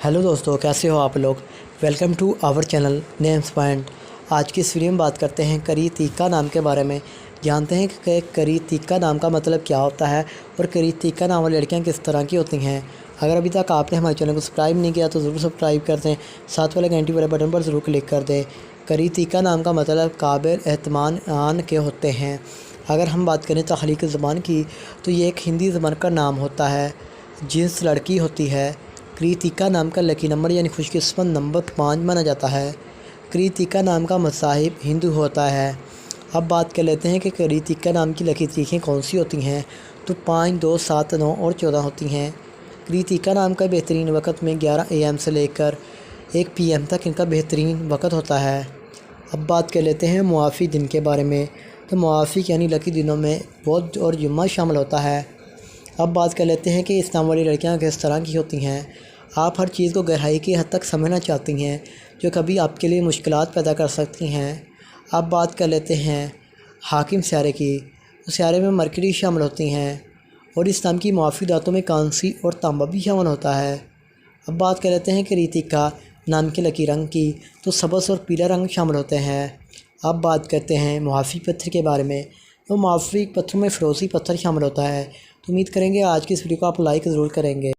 Hello दोस्तों, कैसे हो आप लोग। Welcome to our channel Names Point. आज की इस वीडियो में बात करते हैं करीतिका नाम के बारे में। जानते हैं कि करीतिका नाम का मतलब क्या होता है और करीतिका नाम वाली लड़कियां किस तरह की होती हैं। अगर अभी तक आपने हमारे चैनल को सब्सक्राइब नहीं किया तो ज़रूर सब्सक्राइब कर दें, साथ वाले घंटी वाले बटन पर ज़रूर क्लिक कर दें। करीतिका नाम का मतलब काबिल एहतमाम के होते हैं। अगर हम बात करें तख्लीक ज़बान की तो ये एक हिंदी ज़बान का नाम होता है। जिस लड़की होती है कृतिका नाम का लकी नंबर यानी खुशकिस्मत नंबर 5 माना जाता है। कृतिका नाम का मज़हब हिंदू होता है। अब बात कर लेते हैं कि कृतिका नाम की लकी तारीखें कौन सी होती हैं। तो 5, 2, 7, 9 और 14 होती हैं। कृतिका नाम का बेहतरीन वक़्त में 11 AM से लेकर 1 PM तक इनका बेहतरीन वक़्त होता है। अब बात कर लेते हैं मुआफ़ी दिन के बारे में। तो मुआफ़ी यानी लकी दिनों में बुध और जुम्मा शामिल होता है। अब बात कर लेते हैं कि इस्लाम वाली लड़कियां किस तरह की होती हैं। आप हर चीज़ को गहराई की हद तक समझना चाहती हैं जो कभी आपके लिए मुश्किलात पैदा कर सकती हैं। अब बात कर लेते हैं हाकिम सियारे की। तो सियारे में मरकरी शामिल होती हैं और इस्लाम की मुआफ़ी दातों में कांसी और तांबा भी शामिल होता है। अब बात कर लेते हैं कि कृतिका नाम के लकी रंग की। तो सबज़ और पीला रंग शामिल होते हैं। अब बात करते हैं मुआफ़ी पत्थर के बारे में। तो मुआफ़ी पत्थर में फ़िरोज़ी पत्थर शामिल होता है। तो उम्मीद करेंगे आज की इस वीडियो को आप लाइक ज़रूर करेंगे।